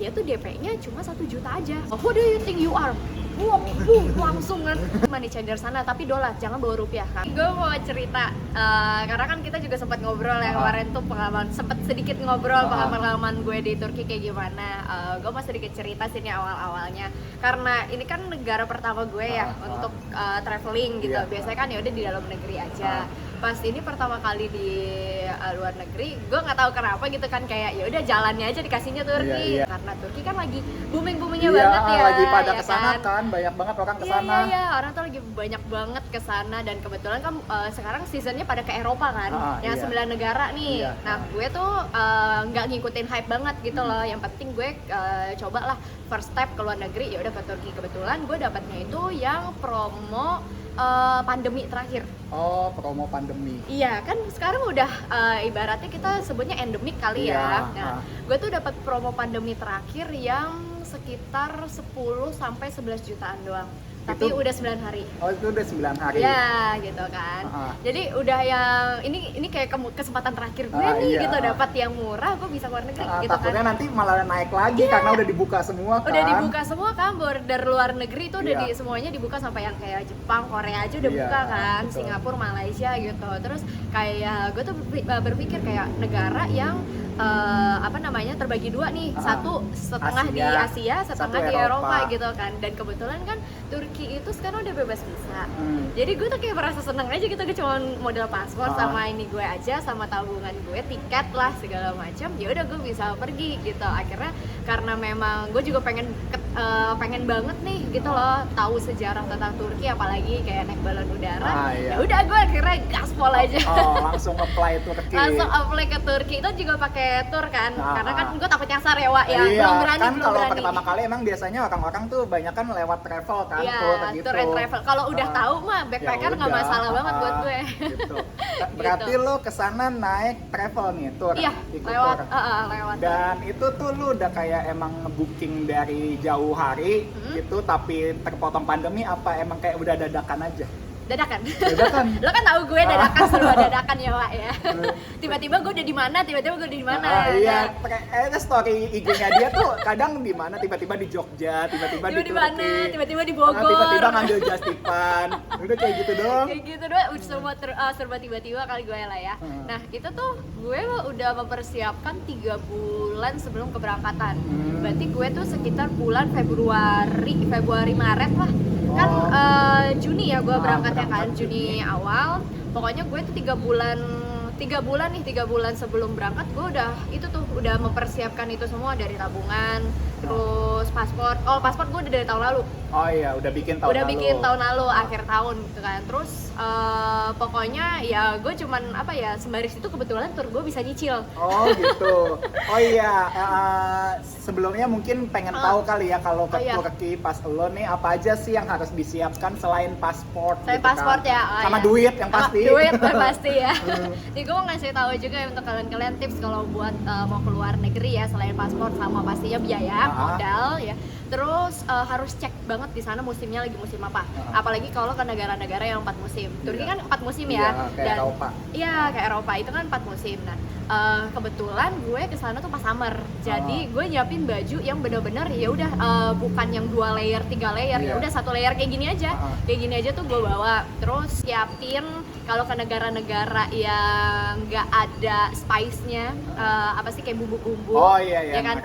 dia tuh DP-nya cuma 1 juta aja. Who do you think you are? Langsung kan money changer sana, tapi dolar, jangan bawa rupiah kan. Gue mau cerita, karena kan kita juga sempat ngobrol ya kemarin tuh pengalaman, sempat sedikit ngobrol pengalaman gue di Turki kayak gimana. Gue mau sedikit cerita sini awal-awalnya, karena ini kan negara pertama gue ya untuk traveling gitu. Biasanya kan ya udah di dalam negeri aja. Pas ini pertama kali di luar negeri, gue nggak tahu kenapa gitu kan, kayak ya udah jalannya aja dikasihnya Turki. Karena Turki kan lagi boomingnya banget ya, lagi pada ya kesana kan, banyak banget orang kesana. Iya, orang tuh lagi banyak banget kesana, dan kebetulan kan sekarang seasonnya pada ke Eropa kan, yang 9 negara nih. Nah gue tuh nggak ngikutin hype banget gitu loh. Yang penting gue coba lah first step ke luar negeri, ya udah ke Turki. Kebetulan gue dapatnya itu yang promo pandemi terakhir. Oh, promo pandemi. Iya, kan sekarang udah ibaratnya kita sebutnya endemik kali ya. Nah, gue tuh dapat promo pandemi terakhir yang sekitar 10 sampai 11 jutaan doang. Tapi udah 9 hari. Oh, itu udah 9 hari. Ya, gitu kan. Jadi udah yang ini kayak kesempatan terakhir gue nih gitu, dapat yang murah, gue bisa keluar negeri gitu kan. Takutnya nanti malah naik lagi karena udah dibuka semua kan. Udah dibuka semua kan, border luar negeri itu udah semuanya dibuka, sampai yang kayak Jepang, Korea aja udah buka kan, betul. Singapura, Malaysia gitu. Terus kayak gue tuh berpikir kayak negara yang terbagi dua nih, satu setengah di Asia, setengah di Eropa gitu kan. Dan kebetulan kan Turki itu sekarang udah bebas visa. Jadi gue tuh kayak merasa seneng aja gitu, gue cuma modal paspor sama ini gue aja, sama tabungan gue, tiket lah segala macam. Ya udah gue bisa pergi gitu. Akhirnya karena memang gue juga pengen banget nih gitu loh, tahu sejarah tentang Turki, apalagi kayak naik balon udara. Ya udah gue akhirnya gaspol aja. Langsung apply Turki. Langsung apply ke Turki. Itu juga pakai tour kan, karena kan gue takut nyasar ya Wak ya. Iya, belum berani. Kalau pertama kali emang biasanya orang-orang tuh banyak kan lewat travel kan, gitu. Tour and travel. Kalau udah tahu mah backpacker nggak masalah banget buat gue. Gitu. Berarti lo kesana naik travel nih, tour. Iya, lewat. Dan itu tuh lo udah kayak emang booking dari jauh hari gitu, tapi terpotong pandemi, apa emang kayak udah dadakan aja? Dadakan. Dadakan. Lo kan tahu gue dadakan, serba dadakan ya Wak ya. Tiba-tiba gue udah di mana, tiba-tiba gue udah di mana. Iya, story IG-nya dia tuh kadang di mana, tiba-tiba di Jogja, tiba-tiba di Turki, tiba-tiba di Bogor, tiba-tiba ngambil Jastipan. Udah kayak gitu doang. Kayak gitu doang, serba tiba-tiba kali gue lah ya. Nah, itu tuh gue udah mempersiapkan 3 bulan sebelum keberangkatan. Berarti gue tuh sekitar bulan Februari Maret lah. Kan Juni ya gue berangkatnya kan, Juni awal. Pokoknya gue tuh 3 bulan sebelum berangkat gue udah mempersiapkan itu semua, dari tabungan, terus paspor. Paspor gue udah dari tahun lalu. Oh iya, udah bikin tahun lalu, akhir tahun gitu kan. Terus pokoknya ya gue cuman sembari situ kebetulan tur gue bisa nyicil. Oh gitu. Oh iya, sebelumnya mungkin pengen tahu kali ya, kalau ke Turki pas lo nih apa aja sih yang harus disiapkan selain paspor? Selain paspor kan? Ya. Sama duit yang pasti. Duit pasti ya. Jadi gue mau ngasih tahu juga ya untuk kalian tips kalau buat mau keluar negeri ya, selain paspor sama pastinya biaya, modal ya. Terus harus cek banget di sana musimnya lagi musim apa. Apalagi kalau ke negara-negara yang 4 musim. Turki kan 4 musim ya. Kayak Eropa. Iya, kayak Eropa itu kan 4 musim. Nah, kebetulan gue kesana tuh pas summer. Jadi gue nyiapin baju yang bener-bener ya udah bukan yang 2 layer, 3 layer. Ya udah 1 layer kayak gini aja. Kayak gini aja tuh gue bawa. Terus siapin kalau ke negara-negara yang nggak ada spice-nya, kayak bumbu-bumbu. Oh iya ya kan.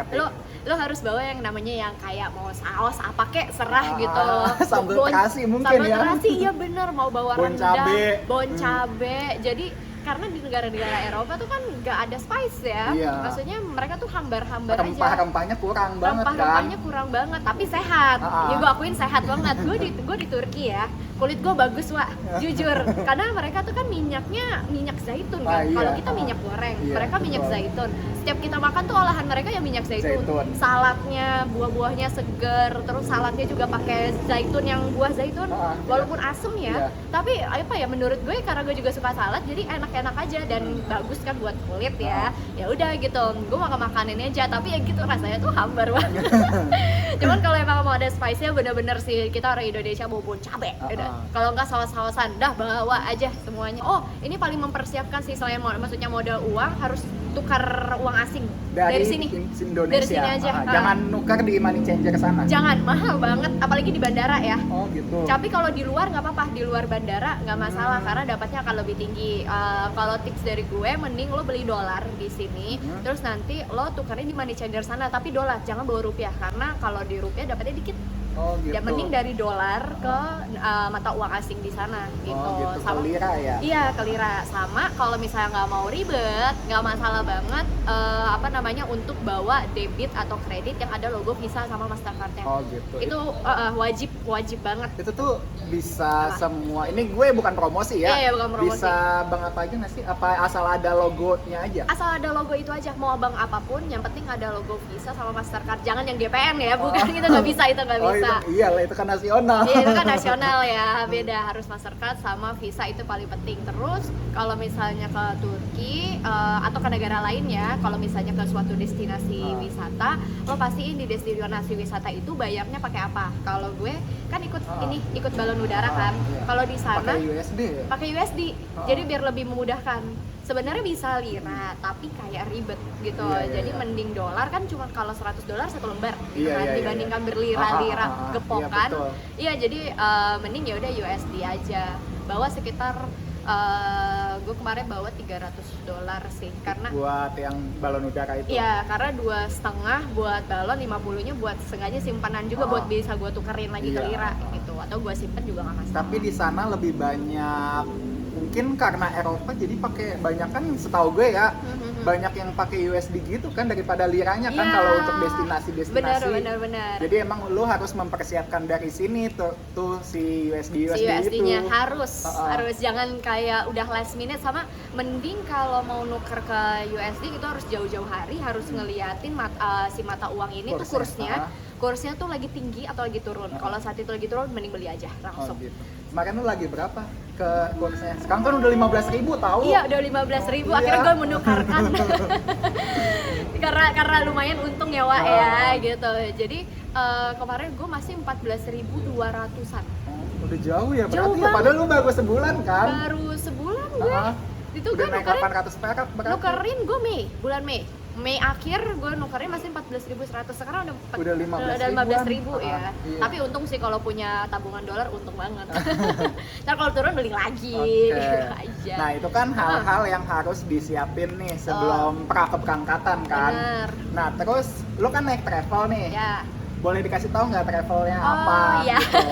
Lo harus bawa yang namanya yang kayak mau saus apa kek serah gitu. Sambal terasi mungkin ya. Sambal terasi, iya bener, mau bawa rendang, bon cabe. Jadi karena di negara-negara Eropa tuh kan nggak ada spice ya, maksudnya mereka tuh hambar-hambar aja. Rempah-rempahnya kurang banget kan. Rempah-rempahnya kurang banget, tapi sehat. Ya gue akuin sehat banget. Gue di Turki ya, kulit gue bagus Wak, jujur. Karena mereka tuh kan minyaknya minyak zaitun kan. Kalau kita minyak goreng, mereka minyak zaitun. Setiap kita makan tuh olahan mereka ya minyak zaitun. Saladnya, buah-buahnya seger, terus saladnya juga pakai zaitun yang buah zaitun. Walaupun asem ya, tapi menurut gue karena gue juga suka salad, jadi enak aja dan bagus kan buat kulit ya. Ya udah gitu, gue makan ini aja, tapi ya gitu rasanya tuh hambar banget. Cuman kalau emang mau ada spice-nya bener-bener sih, kita orang Indonesia mau bon cabe. Kalau nggak saus-sausan, dah bawa aja semuanya. Oh, ini paling mempersiapkan sih, selain maksudnya modal uang, harus tukar uang asing dari sini. Indonesia. Dari sini aja. Jangan nuker di money changer sana. Jangan, mahal banget, apalagi di bandara ya. Oh gitu. Tapi kalau di luar nggak apa-apa, di luar bandara nggak masalah karena dapatnya akan lebih tinggi. Kalau tips dari gue, mending lo beli dolar di sini, terus nanti lo tukerin di money changer sana, tapi dolar, jangan bawa rupiah karena kalau di rupiah dapatnya dikit. Oh gitu. Ya mending dari dolar ke mata uang asing di sana gitu. Oh gitu, Sama, ke lira ya? Iya, ke lira. Sama kalau misalnya nggak mau ribet, nggak masalah banget untuk bawa debit atau kredit yang ada logo Visa sama Mastercard-nya. Oh gitu. Itu wajib banget. Itu tuh bisa semua. Ini gue bukan promosi ya. Iya, bukan promosi. Bisa bank apa aja nggak sih? Apa asal ada logonya aja? Asal ada logo itu aja, mau bank apapun, yang penting ada logo Visa sama Mastercard. Jangan yang GPN ya, bukan itu nggak bisa, itu nggak bisa. Iyalah, itu kan nasional. Iya, itu kan nasional ya, beda, harus Mastercard sama Visa, itu paling penting. Terus kalau misalnya ke Turki atau ke negara lain ya, kalau misalnya ke suatu destinasi wisata, lo pastiin di destinasi wisata itu bayarnya pakai apa. Kalau gue kan ikut balon udara kan. Iya. Kalau di sana pakai USD ya? Pakai USD. Jadi biar lebih memudahkan. Sebenarnya bisa lira, tapi kayak ribet gitu. Jadi mending dolar kan cuma kalau $100 satu lembar gitu kan, dibandingkan berlira-lira gepokan. Iya, jadi mending ya udah USD aja. Bawa sekitar gue kemarin bawa $300 sih, karena buat yang balon udara itu. Iya, karena 2,5 buat balon, 50-nya buat sengaja simpanan juga buat bisa gue tukerin lagi ke lira gitu, atau gue simpen juga nggak masalah. Tapi di sana lebih banyak, mungkin karena Eropa jadi pakai banyak kan, setahu gue ya, banyak yang pakai USD gitu kan daripada liranya kan kalau untuk destinasi-destinasi. Benar. Jadi emang lo harus mempersiapkan dari sini tuh si USD USD-nya itu. harus jangan kayak udah last minute. Sama mending kalau mau nuker ke USD itu harus jauh-jauh hari, harus ngeliatin si mata uang ini tuh kursnya tuh lagi tinggi atau lagi turun. Kalau saat itu lagi turun, mending beli aja langsung. Gitu. Kemarin lu lagi berapa ke kursnya? Sekarang kan udah 15.000 tahu. Iya, udah 15.000. Akhirnya gue menukarkan. karena lumayan untung ya, Wak ya gitu. Jadi kemarin gue masih 14.200-an. Udah jauh ya berarti. Jauh ya, padahal lu baru sebulan kan? Baru sebulan gue. Itu udah gue naik 800 perak berarti. Nukerin gue bulan Mei akhir gue nukerin masih 14.100. Sekarang udah 15.000 ya. Iya. Tapi untung sih kalau punya tabungan dolar, untung banget. Ntar kalau turun beli lagi gitu aja. Nah, itu kan hal-hal yang harus disiapin nih sebelum keberangkatan kan. Bener. Nah, terus lu kan naik travel nih. Ya. Boleh dikasih tahu nggak travelnya apa? Oh iya. Gitu.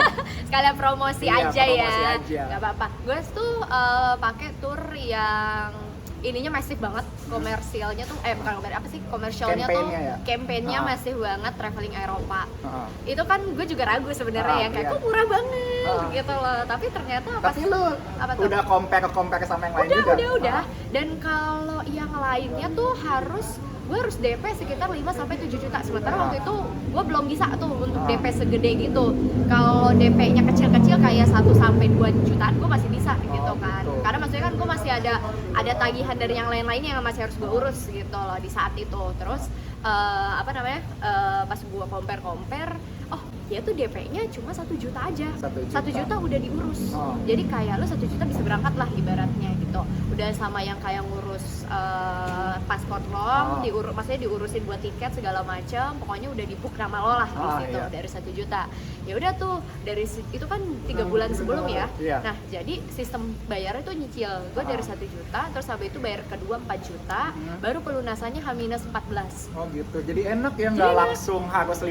Sekalian promosi aja aja. Gak apa-apa. Gue tuh pakai tour yang ininya masif banget, komersialnya tuh komersialnya tuh campaign-nya masif banget, traveling Eropa. Itu kan gue juga ragu sebenarnya ya, kayak kok murah banget gitu loh. Tapi ternyata lu udah compare sama yang lain juga? Udah. Dan kalau yang lainnya tuh gue harus DP sekitar 5-7 juta. Sementara waktu itu gue belum bisa tuh untuk DP segede gitu. Kalau DP-nya kecil-kecil kayak 1-2 jutaan gue masih bisa gitu kan. Karena maksudnya kan gue masih ada tagihan dari yang lain-lainnya yang masih harus gue urus gitu loh di saat itu. Terus pas gue compare, dia tuh DP-nya cuma 1 juta aja. 1 juta udah diurus. Jadi kayak lo 1 juta bisa berangkat lah ibaratnya gitu. Udah sama yang kayak ngurus paspor lo, maksudnya diurusin buat tiket segala macam. Pokoknya udah di book nama lo lah di situ dari 1 juta. Ya udah tuh dari itu kan 3 bulan sebelum ya. Nah, jadi sistem bayarnya tuh nyicil. Gue dari 1 juta, terus habis itu bayar kedua 4 juta, baru pelunasannya H-14. Oh gitu. Jadi enak ya, nggak langsung harus 50%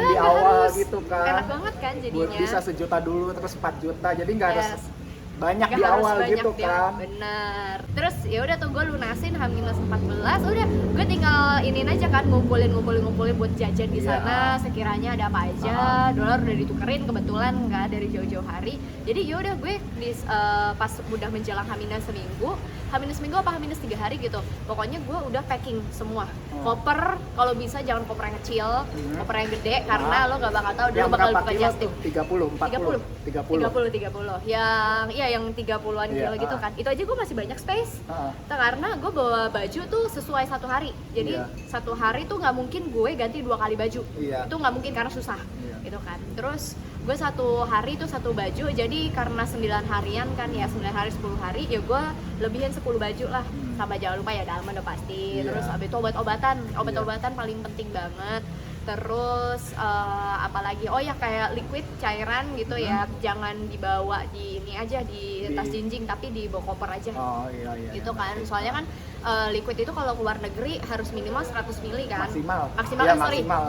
di awal gitu kan. Enak banget kan jadinya. Buat bisa 1 juta dulu terus 4 juta. Jadi nggak harus banyak di awal gitu kan. Bener. Terus ya udah tuh gue lunasin H-14, udah gue tinggal iniin aja kan, ngumpulin buat jajan di sana. Sekiranya ada apa aja, dolar udah ditukerin kebetulan nggak dari jauh-jauh hari. Jadi ya udah gue pas udah menjelang seminggu apa H-3 hari gitu. Pokoknya gue udah packing semua. Koper kalau bisa jangan koper yang kecil, koper yang gede karena lo nggak bakal tahu dulu bakal buka just tip. 30. Yang 30-an kilo gitu kan. Itu aja gue masih banyak space. Karena gue bawa baju tuh sesuai 1 hari. Jadi 1 hari tuh nggak mungkin gue ganti 2 kali baju. Itu nggak mungkin karena susah. Gitu kan. Terus gue 1 hari tuh 1 baju. Jadi karena 9 harian kan ya, 9 hari 10 hari ya gue lebihin 10 baju lah. sama jangan lupa ya dalaman udah pasti. Iya. Terus abis itu obat-obatan paling penting banget. Terus apalagi, oh ya kayak liquid cairan gitu ya, jangan dibawa di ini aja di tas jinjing, tapi di bawa koper aja. Oh iya Gitu kan, soalnya kan liquid itu kalau keluar negeri harus minimal 100 mili kan. Maksimal Iya,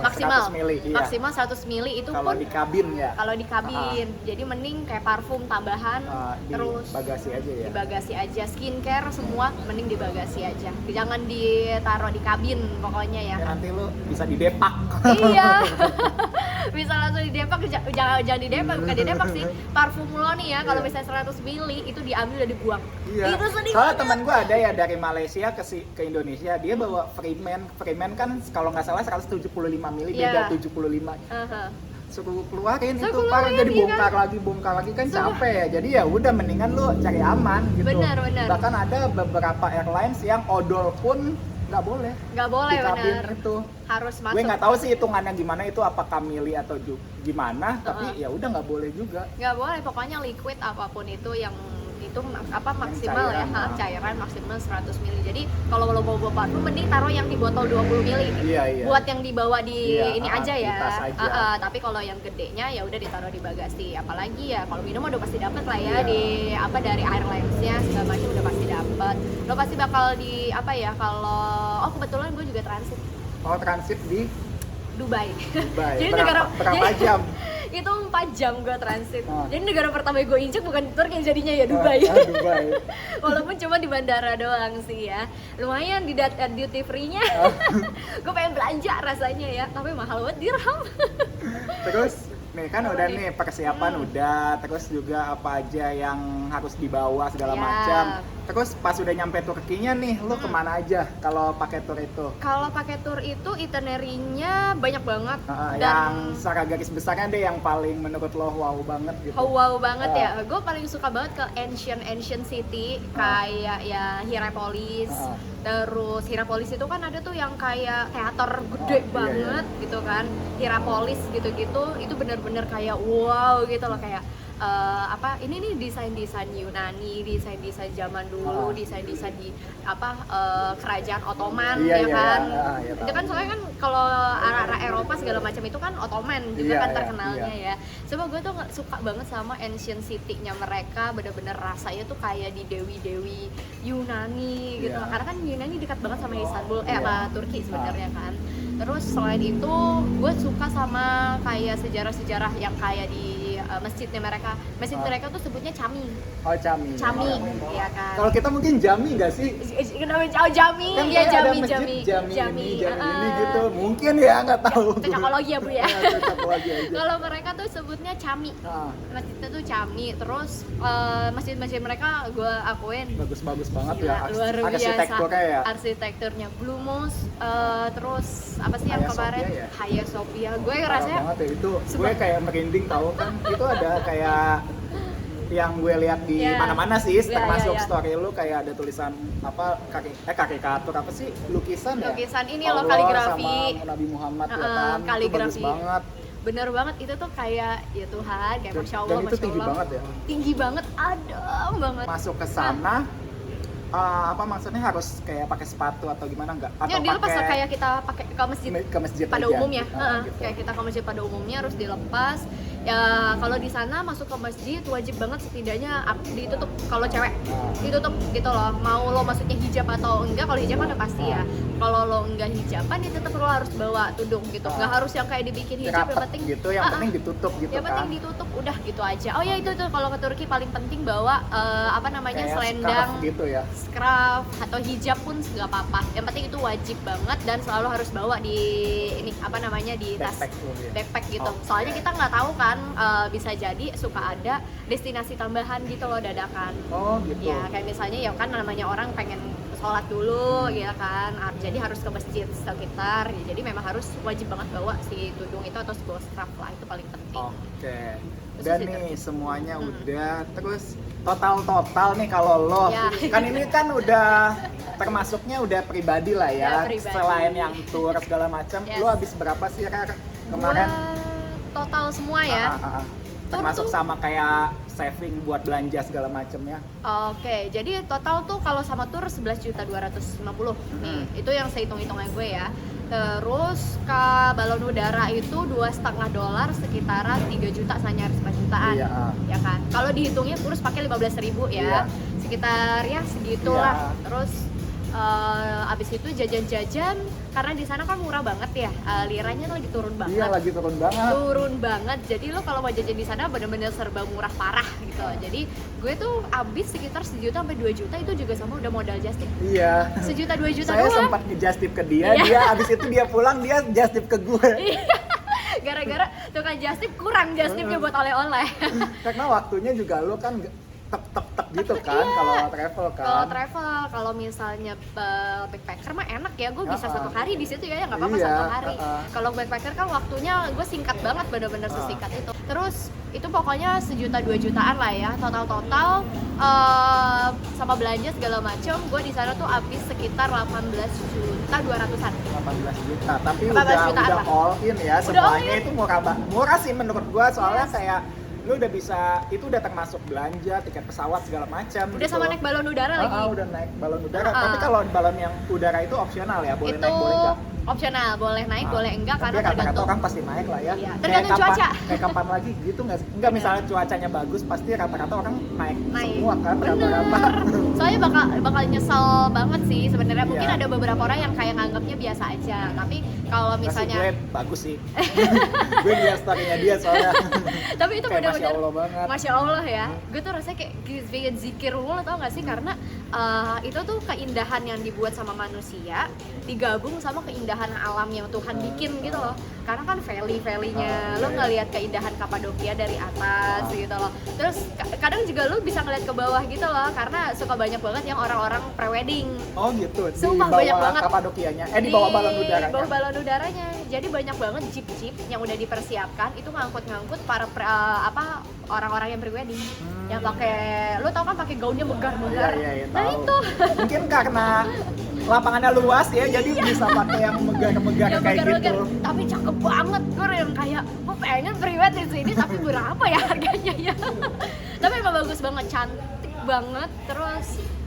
maksimal 100 mili, iya. Maksimal 100 mili itu kalau pun di kabin ya. kalau di kabin. Jadi mending kayak parfum tambahan, Di terus bagasi aja ya. di bagasi aja, skincare semua mending di bagasi aja, jangan ditaruh di kabin pokoknya ya. Ya, nanti lu bisa didepak. Iya. Bisa langsung didepak, jangan didepak, bukan didepak sih. Parfum lo nih ya, kalau misalnya 100 mili itu diambil dan dibuang. Iya. Itu sedih Soalnya banget. teman gue ada ya dari Malaysia ke Indonesia, dia bawa Freeman kan kalau nggak salah 175 mili, beda 75. Suruh keluarin itu parah, jadi bongkar lagi kan capek ya. Jadi ya udah mendingan lu cari aman gitu. Benar. Bahkan ada beberapa airlines yang odol pun nggak boleh di kabin benar. itu. Harus masuk. Gue nggak tahu sih hitungannya gimana itu, apakah mili atau gimana, tapi ya udah nggak boleh juga. Nggak boleh, pokoknya liquid apapun itu yang itu maksimal cairan, ya, cairan maksimal 100 mili. Jadi kalau lo mau bawa parfum mending taruh yang di botol 20 mili. Iya. Buat yang dibawa di ini aja di ya. tas aja. Tapi kalau yang gedenya ya udah ditaruh di bagasi. Apalagi ya kalau minum udah pasti dapet lah ya, Iya. di dari airlines-nya segala macam udah pasti dapet. Lo pasti bakal di kalau kebetulan gue juga transit Oh, transit di Dubai. Jadi berapa jam? Itu 4 jam gue transit. Oh. Jadi negara pertama gue injek bukan Turki jadinya ya Dubai. Dubai. Walaupun cuma di bandara doang sih ya. Lumayan di duty free-nya. Gue pengen belanja rasanya ya, tapi mahal banget dirham. Terus nih kan udah nih persiapan udah, terus juga apa aja yang harus dibawa segala Ya. macam. Terus pas udah nyampe Turkinya nih, lu kemana aja kalau pakai tour itu? Kalau pakai tour itu itinerary-nya banyak banget Yang dan secara garis besarnya deh yang paling menurut lo wow banget gitu. wow banget ya. Gue paling suka banget ke ancient city kayak ya Hierapolis. Terus Hierapolis itu kan ada tuh yang kayak teater gede banget gitu kan. Hierapolis gitu-gitu itu bener-bener kayak wow gitu loh, kayak ini nih desain Yunani, desain zaman dulu, desain di kerajaan Ottoman ya kan. Itu kan soalnya kan kalau arah Eropa segala macam itu kan Ottoman juga kan terkenalnya ya. Coba gue tuh suka banget sama ancient city-nya mereka, bener-bener rasanya tuh kayak di dewi-dewi Yunani gitu. Karena kan Yunani dekat banget sama Istanbul, sama Turki sebenarnya kan. Terus selain itu gue suka sama kayak sejarah-sejarah yang kayak di masjidnya mereka. Masjid mereka tuh sebutnya Cami. Oh, Cami. Iya kan. Kalau kita mungkin Jami nggak sih? Kenapa Jami? Kan Iya kayak ada Jami. masjid Jami ini gitu. Mungkin ya, nggak tahu. Cocokologi ya Bu ya. Cocokologi aja. Kalau mereka tuh sebutnya Cami. Masjidnya tuh Cami. Terus masjid-masjid mereka gue akuin bagus-bagus banget ya. Luar biasa. Arsitekturnya ya. Arsitekturnya Blue Mosque, terus apa sih yang Hagia kemarin? Sophia ya? Hagia Sophia. Gue Parah rasanya banget ya itu. Gue kayak merinding tahu kan. Itu ada kayak yang gue lihat di mana-mana sih, termasuk story lu kayak ada tulisan apa karikatur apa sih, lukisan ini Allah loh, kaligrafi sama Nabi Muhammad ya kan, kaligrafi. itu bagus banget. Bener banget, itu tuh kayak ya Tuhan, kayak Masya Allah, dan itu tinggi banget ya, tinggi banget, adem banget. Masuk ke sana maksudnya harus kayak pakai sepatu atau gimana enggak? Atau dilepas kayak kita pakai ke masjid pada aja. umumnya, Gitu. kayak kita ke masjid pada umumnya harus dilepas. Ya kalau di sana masuk ke masjid wajib banget setidaknya ditutup, kalau cewek ditutup gitu loh. Mau lo maksudnya hijab atau enggak, kalau hijab kan udah pasti ya. Kalau lo enggak hijaban ya tetap lo harus bawa tudung gitu. Enggak harus yang kayak dibikin hijab, yang penting gitu, yang penting ditutup gitu yang kan. penting ditutup, udah gitu aja. Oh ya itu tuh kalau ke Turki paling penting bawa Kayak selendang scarf gitu ya. Scarf atau hijab pun nggak apa-apa. Yang penting itu wajib banget dan selalu harus bawa di di tas backpack gitu. Soalnya kita nggak tahu kan, bisa jadi suka ada destinasi tambahan gitu loh dadakan. Oh gitu. Ya kayak misalnya ya kan namanya orang pengen sholat dulu ya kan, jadi harus ke masjid sekitar ya, jadi memang harus wajib banget bawa si tudung itu atau bawa scarf lah, itu paling penting. Oke. Dan nih semuanya udah, terus total nih kalau lo kan ini kan udah termasuknya udah pribadi lah ya, pribadi. Selain yang tour segala macam, lo habis berapa sih kemarin? Total semua ya. termasuk sama kayak saving buat belanja segala macamnya. Oke, jadi total tuh kalau sama tour 11.250.000 nih. Itu yang sehitung-hitungnya gue ya. Terus ke balon udara itu $2,5 sekitaran 3 juta nyaris 4 jutaan. Iya. Ya kan? Kalau dihitungnya kurus pakai 15.000 ya. Iya. Sekitar ya segitulah. Iya. Terus abis itu jajan-jajan karena di sana kan murah banget ya, liranya lagi turun banget. Iya, lagi turun banget. Turun banget. Jadi lo kalau mau jajan di sana bener-bener serba murah parah gitu. Jadi gue tuh abis sekitar 1 juta sampai 2 juta itu juga sama udah modal just tip. Iya. 1 juta 2 juta Saya doang. sempat nge-just tip ke dia, Iya. dia abis itu dia pulang dia just tip ke gue. Gara-gara tukang just tip kurang just tipnya buat oleh-oleh. Karena waktunya juga lo kan tek gitu kan Iya. kalau travel kan. Kalau travel, kalau misalnya backpacker mah enak ya, gue bisa 1 hari di situ ya nggak apa-apa Iya, 1 hari. Kalau backpacker kan waktunya gue singkat banget, bener-bener sesingkat itu. Terus itu pokoknya 1 juta 2 jutaan lah ya total sama belanja segala macam. Gue di sana tuh habis sekitar 18.200.000-an. 18 juta, tapi 18 jutaan udah lah. all in ya, Udah all semuanya in. itu murah sih menurut gua, soalnya Yes. kayak lu udah bisa, itu udah termasuk belanja, tiket pesawat segala macam. Udah sama naik balon udara lagi. Udah naik balon udara, Ah. tapi kalau balon yang udara itu opsional ya, boleh Itu naik boleh enggak. opsional, boleh naik, boleh enggak Tapi karena kata-kata tergantung. orang pasti naik lah ya. Iya, Kayak tergantung kapan- cuaca. Kayak kapan lagi gitu nggak sih? Enggak, misalnya cuacanya bagus pasti rata-rata orang naik semua kan, Bener. rata-rata. Soalnya bakal nyesel banget sih sebenarnya. Mungkin Iya. ada beberapa orang yang kayak nganggapnya biasa aja. Tapi kalau Nggak sih, misalnya gue bagus sih. Gue lihat story-nya dia soalnya. tapi itu Kayak benar-benar Masya Allah banget. Masya Allah ya. Gue tuh rasanya kayak bikin zikir mulu, tau gak sih? Karena itu tuh keindahan yang dibuat sama manusia digabung sama keindahan alam yang Tuhan bikin gitu loh. Karena kan valley-valleynya lo ngelihat keindahan Kapadokia dari atas gitu loh. Terus kadang juga lo bisa ngeliat ke bawah gitu loh, karena suka banyak banget yang orang-orang prewedding. Oh gitu, di Sumpah, bawah banyak banget. Kapadokianya, di bawah balon udaranya. Di bawah balon udaranya. Jadi banyak banget jeep-jeep yang udah dipersiapkan itu ngangkut-ngangkut para orang-orang yang prewedding. Yang pakai, lo tau kan pakai gaunnya megar-megar. Iya, Nah tahu. itu. Mungkin karena lapangannya luas ya, jadi bisa pakai yang megar-megar Yang kayak megar-megar. gitu. Tapi cakep banget. Gue yang kayak, gue pengen prewed di sini tapi berapa ya harganya ya. Tapi emang bagus banget, cantik banget. Terus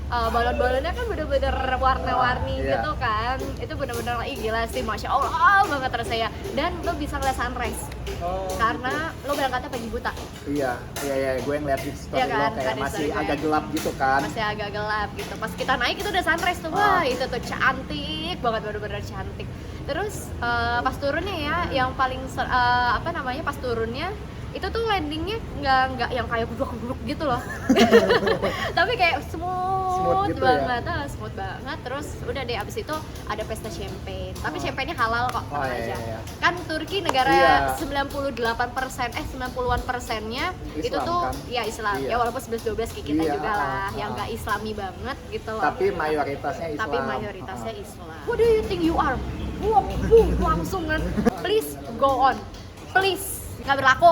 balon-balonnya kan bener-bener warna-warni Iya. gitu kan. Itu bener-bener gila sih, Masya Allah banget rasanya. Dan lo bisa ngeliat sunrise Oh, karena lo berangkatnya pagi buta, iya, gue ngeliat di story Iya kan, lo kayak ada masih story gue. agak gelap gitu kan. masih agak gelap gitu. Pas kita naik itu udah sunrise tuh, wah itu tuh cantik banget, bener-bener cantik. Terus pas turunnya ya, yang paling pas turunnya itu tuh landingnya nggak yang kayak guduk-guduk gitu loh. Tapi kayak smooth gitu ya? banget, smooth banget. Terus udah deh, abis itu ada pesta champagne. Tapi champagne-nya halal kok, tenang aja. Iya. Kan Turki negara Iya. 90-an persennya itu Islam tuh kan? ya Islam. Iya. Ya walaupun 11-12 kayak kita Iya, juga lah, yang ah. nggak Islami banget gitu loh. Tapi mayoritasnya Islam. Tapi mayoritasnya Islam. What do you think you are? Boom, langsung kan. Please go on. Please, nggak berlaku.